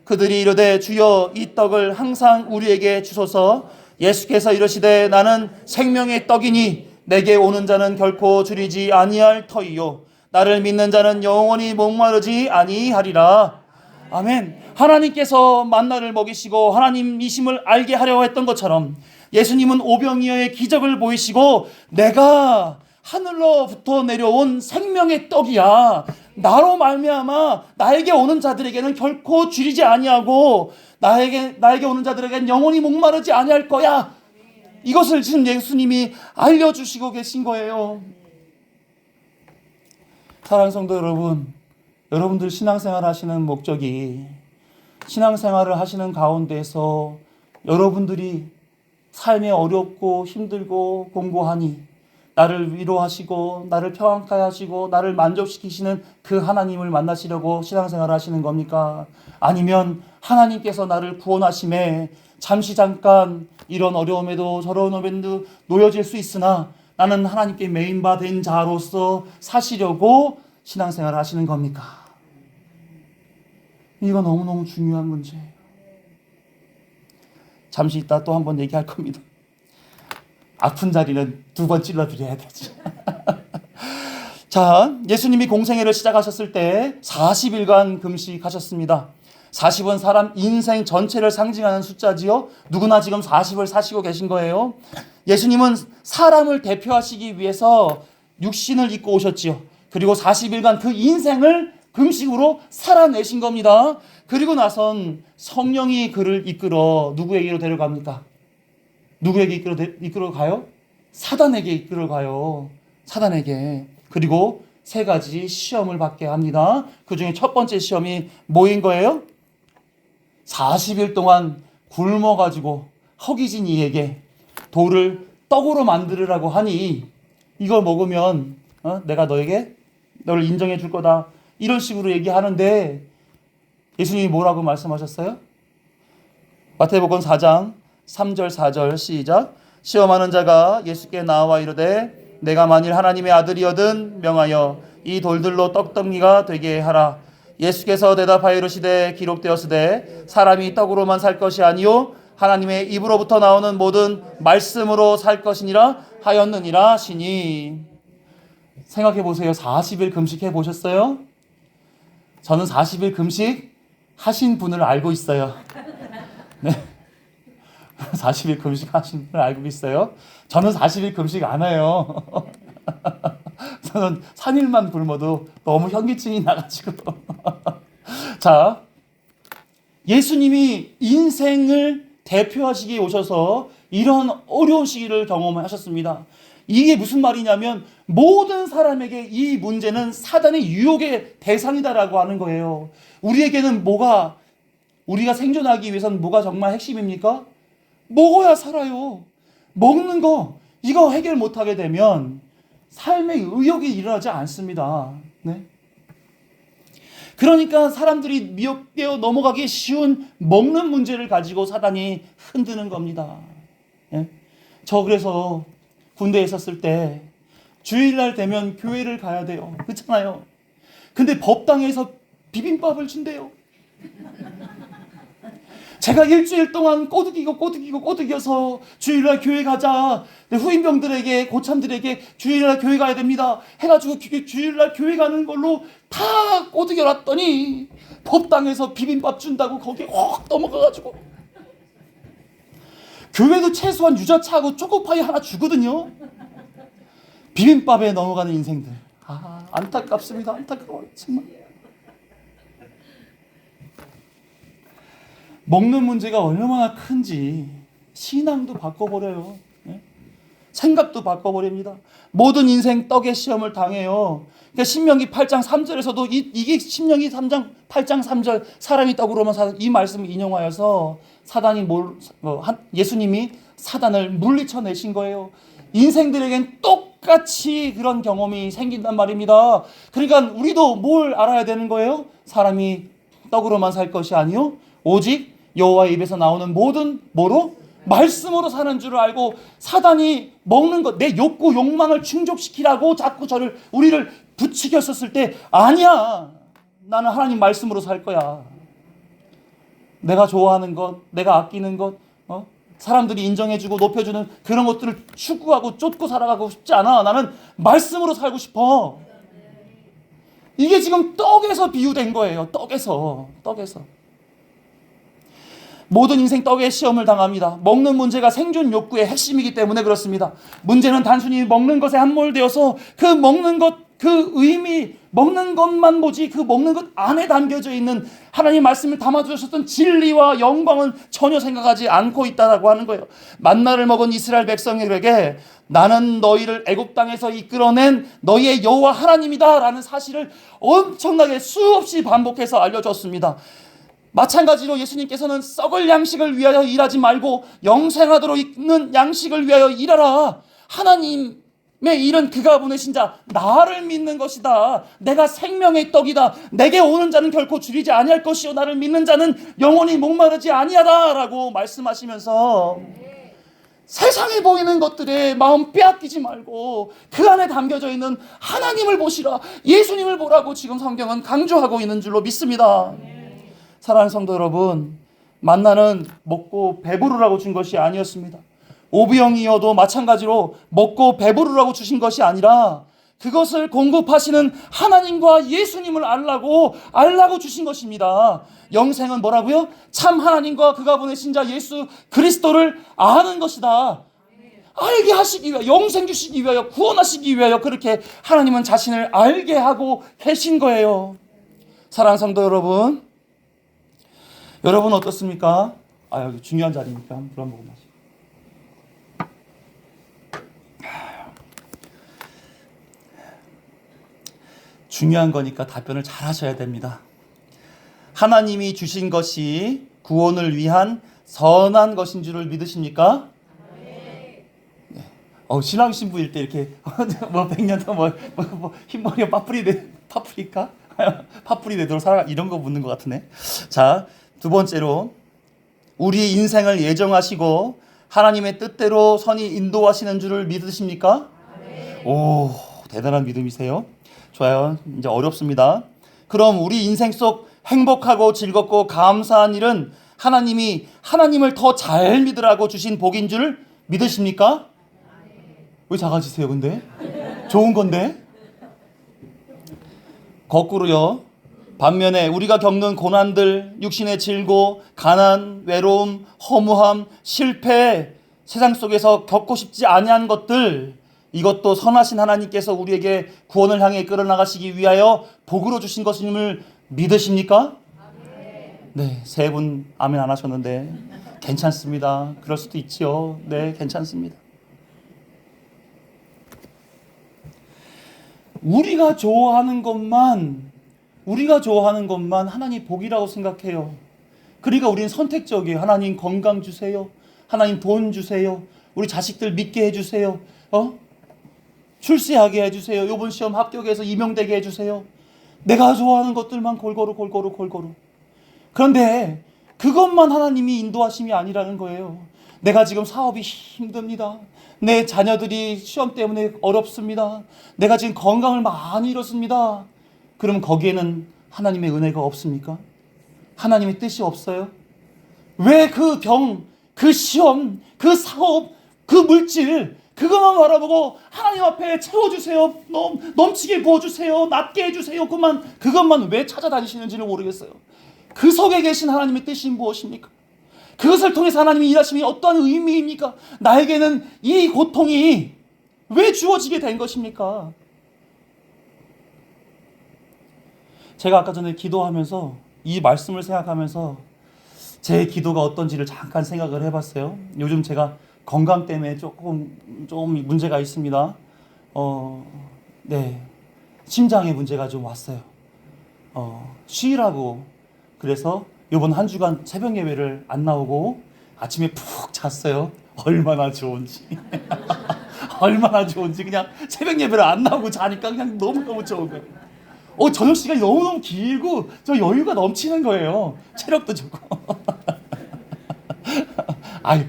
그들이 이르되 주여 이 떡을 항상 우리에게 주소서. 예수께서 이르시되 나는 생명의 떡이니 내게 오는 자는 결코 줄이지 아니할 터이요 나를 믿는 자는 영원히 목마르지 아니하리라. 아멘. 하나님께서 만나를 먹이시고 하나님이심을 알게 하려 했던 것처럼 예수님은 오병이어의 기적을 보이시고 내가 하늘로부터 내려온 생명의 떡이야. 나로 말미암아 나에게 오는 자들에게는 결코 줄이지 아니하고 나에게 오는 자들에게는 영원히 목마르지 아니할 거야. 이것을 지금 예수님이 알려주시고 계신 거예요. 사랑하는 성도 여러분, 여러분들 신앙생활 하시는 목적이 신앙생활을 하시는 가운데서 여러분들이 삶에 어렵고 힘들고 공고하니 나를 위로하시고 나를 평안케 하시고 나를 만족시키시는 그 하나님을 만나시려고 신앙생활을 하시는 겁니까? 아니면 하나님께서 나를 구원하심에 잠시 잠깐 이런 어려움에도 저런 어려움에도 놓여질 수 있으나 나는 하나님께 메인바된 자로서 사시려고 신앙생활을 하시는 겁니까? 이거 너무너무 중요한 문제예요. 잠시 있다 또 한번 얘기할 겁니다. 아픈 자리는 2번 찔러드려야 되죠. 자, 예수님이 공생애를 시작하셨을 때 40일간 금식하셨습니다. 40은 사람 인생 전체를 상징하는 숫자지요. 누구나 지금 40을 사시고 계신 거예요. 예수님은 사람을 대표하시기 위해서 육신을 입고 오셨지요. 그리고 40일간 그 인생을 금식으로 살아내신 겁니다. 그리고 나선 성령이 그를 이끌어 누구에게로 데려갑니까? 누구에게 이끌어 가요? 사단에게 이끌어 가요. 사단에게. 그리고 3가지 시험을 받게 합니다. 그 중에 첫 번째 시험이 뭐인 거예요? 40일 동안 굶어가지고 허기진 이에게 돌을 떡으로 만들으라고 하니 이걸 먹으면 내가 너를 인정해 줄 거다. 이런 식으로 얘기하는데 예수님이 뭐라고 말씀하셨어요? 마태복음 4장 3절 4절 시작. 시험하는 자가 예수께 나와 이르되 내가 만일 하나님의 아들이거든 명하여 이 돌들로 떡덩이가 되게 하라. 예수께서 대답하여 이르시되 기록되었으되 사람이 떡으로만 살 것이 아니요 하나님의 입으로부터 나오는 모든 말씀으로 살 것이니라 하였느니라 하시니. 생각해 보세요. 40일 금식해 보셨어요? 저는 40일 금식 하신 분을 알고 있어요. 네. 40일 금식 하신 분을 알고 있어요. 저는 40일 금식 안 해요. 저는 3일만 굶어도 너무 현기증이 나가지고. 자, 예수님이 인생을 대표하시기에 오셔서 이런 어려운 시기를 경험하셨습니다. 이게 무슨 말이냐면 모든 사람에게 이 문제는 사단의 유혹의 대상이다라고 하는 거예요. 우리에게는 우리가 생존하기 위해서는 뭐가 정말 핵심입니까? 먹어야 살아요. 먹는 거 이거 해결 못하게 되면 삶의 의욕이 일어나지 않습니다. 네? 그러니까 사람들이 미혹되어 넘어가기 쉬운 먹는 문제를 가지고 사단이 흔드는 겁니다. 네? 저 그래서 군대에 있었을 때 주일날 되면 교회를 가야 돼요. 그렇잖아요. 근데 법당에서 비빔밥을 준대요. 제가 일주일 동안 꼬드기어서 주일날 교회 가자. 후임병들에게 고참들에게 주일날 교회 가야 됩니다. 해가지고 주일날 교회 가는 걸로 다 꼬드겨놨더니 법당에서 비빔밥 준다고 거기에 확 넘어가가지고 교회도 최소한 유자차하고 초코파이 하나 주거든요. 비빔밥에 넘어가는 인생들. 안타깝습니다. 안타까워요. 정말. 먹는 문제가 얼마나 큰지 신앙도 바꿔버려요. 네? 생각도 바꿔버립니다. 모든 인생 떡의 시험을 당해요. 그러니까 신명기 8장 3절에서도 이게 신명기 3장 8장 3절 사람이 떡으로만 사는 이 말씀을 인용하여서 예수님이 사단을 물리쳐내신 거예요. 인생들에겐 똑같이 그런 경험이 생긴단 말입니다. 그러니까 우리도 뭘 알아야 되는 거예요? 사람이 떡으로만 살 것이 아니요 오직 여호와의 입에서 나오는 모든 뭐로? 말씀으로 사는 줄 알고 사단이 먹는 것, 내 욕구, 욕망을 충족시키라고 자꾸 우리를 부추겼었을 때 아니야. 나는 하나님 말씀으로 살 거야. 내가 좋아하는 것, 내가 아끼는 것, 사람들이 인정해주고 높여주는 그런 것들을 추구하고 쫓고 살아가고 싶지 않아. 나는 말씀으로 살고 싶어. 이게 지금 떡에서 비유된 거예요. 떡에서. 모든 인생 떡의 시험을 당합니다. 먹는 문제가 생존 욕구의 핵심이기 때문에 그렇습니다. 문제는 단순히 먹는 것에 함몰되어서 그 먹는 것, 그 의미, 먹는 것만 보지 그 먹는 것 안에 담겨져 있는 하나님 말씀을 담아주셨던 진리와 영광은 전혀 생각하지 않고 있다라고 하는 거예요. 만나를 먹은 이스라엘 백성에게 나는 너희를 애굽 땅에서 이끌어낸 너희의 여호와 하나님이다 라는 사실을 엄청나게 수없이 반복해서 알려줬습니다. 마찬가지로 예수님께서는 썩을 양식을 위하여 일하지 말고 영생하도록 있는 양식을 위하여 일하라. 하나님 일은 그가 보내신 자 나를 믿는 것이다. 내가 생명의 떡이다. 내게 오는 자는 결코 줄이지 아니할 것이요 나를 믿는 자는 영원히 목마르지 아니하다 라고 말씀하시면서 세상에 보이는 것들에 마음 빼앗기지 말고 그 안에 담겨져 있는 하나님을 보시라, 예수님을 보라고 지금 성경은 강조하고 있는 줄로 믿습니다. 사랑하는 성도 여러분, 만나는 먹고 배부르라고 준 것이 아니었습니다. 오병이어도 마찬가지로 먹고 배부르라고 주신 것이 아니라 그것을 공급하시는 하나님과 예수님을 알라고 주신 것입니다. 영생은 뭐라고요? 참 하나님과 그가 보내신 자 예수 그리스도를 아는 것이다. 알게 하시기 위하여, 영생 주시기 위하여, 구원하시기 위하여 그렇게 하나님은 자신을 알게 하고 계신 거예요. 사랑하는 성도 여러분, 여러분 어떻습니까? 여기 중요한 자리니까 물 한 모금 마시고. 중요한 거니까 답변을 잘 하셔야 됩니다. 하나님이 주신 것이 구원을 위한 선한 것인 줄을 믿으십니까? 네. 신랑 신부일 때 이렇게 뭐 100년 더 흰머리에 파프리카? 파프리 되도록 살아, 이런 거 묻는 것 같으네. 자, 두 번째로 우리 인생을 예정하시고 하나님의 뜻대로 선히 인도하시는 줄을 믿으십니까? 오, 대단한 믿음이세요. 좋아요. 이제 어렵습니다. 그럼 우리 인생 속 행복하고 즐겁고 감사한 일은 하나님을 더 잘 믿으라고 주신 복인 줄 믿으십니까? 왜 작아지세요 근데? 좋은 건데? 거꾸로요. 반면에 우리가 겪는 고난들, 육신의 질고, 가난, 외로움, 허무함, 실패, 세상 속에서 겪고 싶지 아니한 것들, 이것도 선하신 하나님께서 우리에게 구원을 향해 끌어나가시기 위하여 복으로 주신 것임을 믿으십니까? 네, 세 분 아멘 안 하셨는데 괜찮습니다. 그럴 수도 있지요. 네, 괜찮습니다. 우리가 좋아하는 것만 하나님 복이라고 생각해요. 그러니까 우리는 선택적이에요. 하나님 건강 주세요. 하나님 돈 주세요. 우리 자식들 믿게 해주세요. 출세하게 해주세요. 이번 시험 합격해서 임용되게 해주세요. 내가 좋아하는 것들만 골고루. 그런데 그것만 하나님이 인도하심이 아니라는 거예요. 내가 지금 사업이 힘듭니다. 내 자녀들이 시험 때문에 어렵습니다. 내가 지금 건강을 많이 잃었습니다. 그럼 거기에는 하나님의 은혜가 없습니까? 하나님의 뜻이 없어요? 왜 그 병, 그 시험, 그 사업, 그 물질, 그것만 바라보고 하나님 앞에 채워주세요. 넘치게 부어주세요. 낫게 해주세요. 그것만 왜 찾아다니시는지는 모르겠어요. 그 속에 계신 하나님의 뜻이 무엇입니까? 그것을 통해서 하나님이 일하심이 어떠한 의미입니까? 나에게는 이 고통이 왜 주어지게 된 것입니까? 제가 아까 전에 기도하면서 이 말씀을 생각하면서 제 기도가 어떤지를 잠깐 생각을 해봤어요. 요즘 제가 건강 때문에 좀 문제가 있습니다. 네, 심장에 문제가 좀 왔어요. 쉬라고. 그래서 이번 한 주간 새벽 예배를 안 나오고 아침에 푹 잤어요. 얼마나 좋은지. 얼마나 좋은지. 그냥 새벽 예배를 안 나오고 자니까 그냥 너무너무 좋은 거예요. 저녁 시간이 너무너무 길고 저 여유가 넘치는 거예요. 체력도 좋고.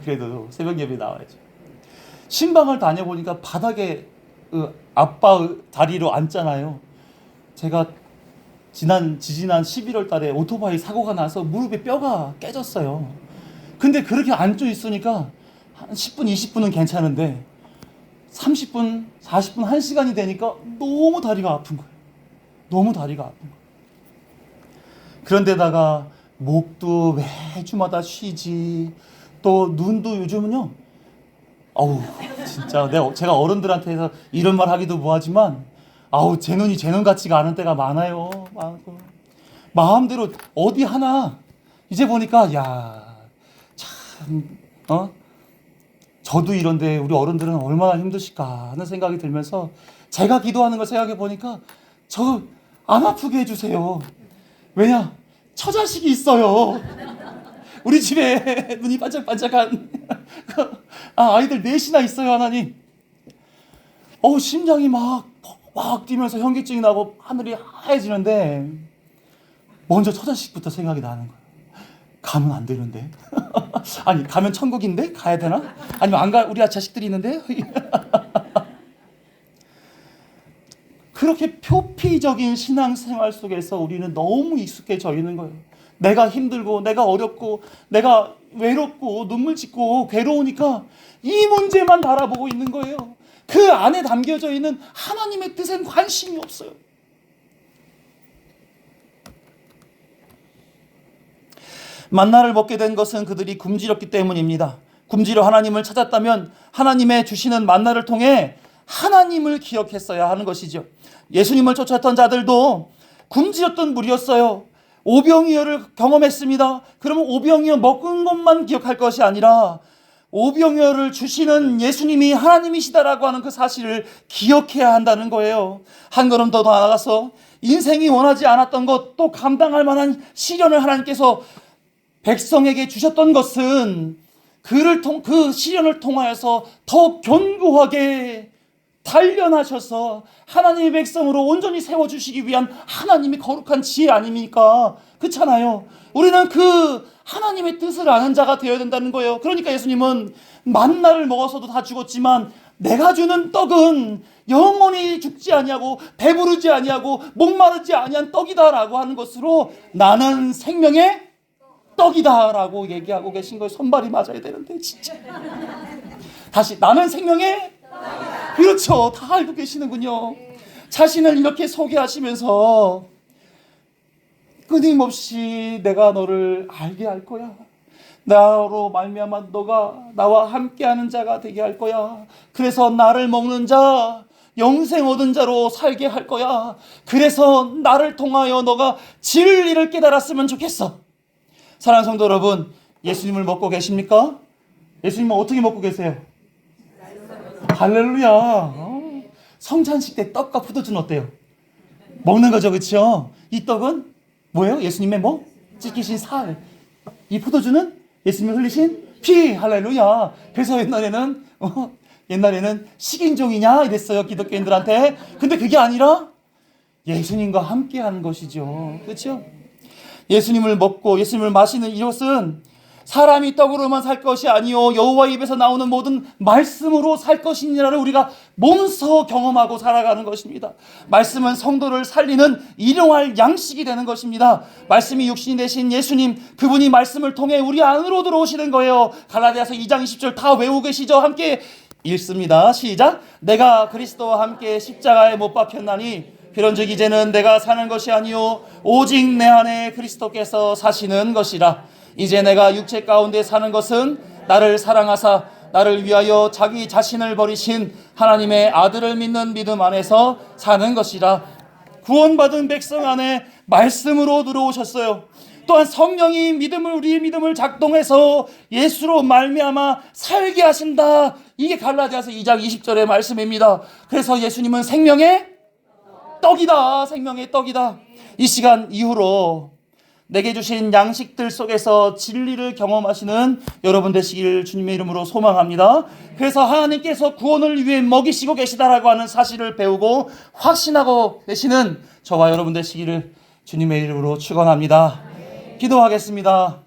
그래도 새벽 예배 나와야죠. 신방을 다녀보니까 바닥에 아빠 다리로 앉잖아요. 제가 지지난 11월 달에 오토바이 사고가 나서 무릎에 뼈가 깨졌어요. 근데 그렇게 앉아 있으니까 한 10분, 20분은 괜찮은데 30분, 40분, 1시간이 되니까 너무 다리가 아픈 거예요. 그런데다가 목도 매주마다 쉬지, 또 눈도 요즘은요, 진짜 제가 어른들한테 해서 이런 말 하기도 뭐하지만 제 눈이 제 눈 같지가 않은 때가 많아요. 마음대로 어디 하나 이제 보니까 저도 이런데 우리 어른들은 얼마나 힘드실까 하는 생각이 들면서 제가 기도하는 걸 생각해 보니까 저 안 아프게 해주세요. 왜냐? 처자식이 있어요. 우리 집에 눈이 반짝반짝한 아이들 넷이나 있어요. 하나님, 심장이 막 뛰면서 현기증이 나고 하늘이 하얘지는데 먼저 처자식부터 생각이 나는 거예요. 가면 안 되는데. 아니, 가면 천국인데? 가야 되나? 아니면 안 가? 우리 자식들이 있는데? 그렇게 표피적인 신앙생활 속에서 우리는 너무 익숙해져 있는 거예요. 내가 힘들고 내가 어렵고 내가 외롭고 눈물 짓고 괴로우니까 이 문제만 바라보고 있는 거예요. 그 안에 담겨져 있는 하나님의 뜻엔 관심이 없어요. 만나를 먹게 된 것은 그들이 굶주렸기 때문입니다. 굶주려 하나님을 찾았다면 하나님의 주시는 만나를 통해 하나님을 기억했어야 하는 것이죠. 예수님을 쫓았던 자들도 굶주렸던 무리였어요. 오병이어를 경험했습니다. 그러면 오병이어 먹은 것만 기억할 것이 아니라 오병이어를 주시는 예수님이 하나님이시다라고 하는 그 사실을 기억해야 한다는 거예요. 한 걸음 더 나아가서 인생이 원하지 않았던 것, 또 감당할 만한 시련을 하나님께서 백성에게 주셨던 것은 그 시련을 통하여서 더 견고하게 단련하셔서 하나님의 백성으로 온전히 세워주시기 위한 하나님의 거룩한 지혜 아닙니까? 그렇잖아요. 우리는 그 하나님의 뜻을 아는 자가 되어야 된다는 거예요. 그러니까 예수님은 만나를 먹어서도 다 죽었지만 내가 주는 떡은 영원히 죽지 아니하고 배부르지 아니하고 목마르지 아니한 떡이다라고 하는 것으로 나는 생명의 떡이다라고 얘기하고 계신 거예요. 손발이 맞아야 되는데 진짜. 다시, 나는 생명의, 그렇죠. 다 알고 계시는군요. 자신을 이렇게 소개하시면서 끊임없이 내가 너를 알게 할 거야. 나로 말미암아 너가 나와 함께하는 자가 되게 할 거야. 그래서 나를 먹는 자 영생 얻은 자로 살게 할 거야. 그래서 나를 통하여 너가 진리를 깨달았으면 좋겠어. 사랑하는 성도 여러분, 예수님을 먹고 계십니까? 예수님은 어떻게 먹고 계세요? 할렐루야. 성찬식 때 떡과 포도주는 어때요? 먹는 거죠, 그렇죠? 이 떡은 뭐예요? 예수님의 뭐? 찢기신 살. 이 포도주는 예수님이 흘리신 피. 할렐루야. 그래서 옛날에는 식인종이냐 이랬어요, 기독교인들한테. 근데 그게 아니라 예수님과 함께하는 것이죠, 그렇죠? 예수님을 먹고 예수님을 마시는 이것은 사람이 떡으로만 살 것이 아니요 여호와 입에서 나오는 모든 말씀으로 살 것이니라를 우리가 몸소 경험하고 살아가는 것입니다. 말씀은 성도를 살리는 일용할 양식이 되는 것입니다. 말씀이 육신이 되신 예수님, 그분이 말씀을 통해 우리 안으로 들어오시는 거예요. 갈라디아서 2장 20절 다 외우고 계시죠? 함께 읽습니다. 시작. 내가 그리스도와 함께 십자가에 못 박혔나니 그런즉 이제는 내가 사는 것이 아니요 오직 내 안에 그리스도께서 사시는 것이라. 이제 내가 육체 가운데 사는 것은 나를 사랑하사 나를 위하여 자기 자신을 버리신 하나님의 아들을 믿는 믿음 안에서 사는 것이라. 구원받은 백성 안에 말씀으로 들어오셨어요. 또한 성령이 우리의 믿음을 작동해서 예수로 말미암아 살게 하신다. 이게 갈라디아서 2장 20절의 말씀입니다. 그래서 예수님은 생명의 떡이다. 생명의 떡이다. 이 시간 이후로 내게 주신 양식들 속에서 진리를 경험하시는 여러분 되시길 주님의 이름으로 소망합니다. 그래서 하나님께서 구원을 위해 먹이시고 계시다라고 하는 사실을 배우고 확신하고 계시는 저와 여러분 되시기를 주님의 이름으로 축원합니다. 기도하겠습니다.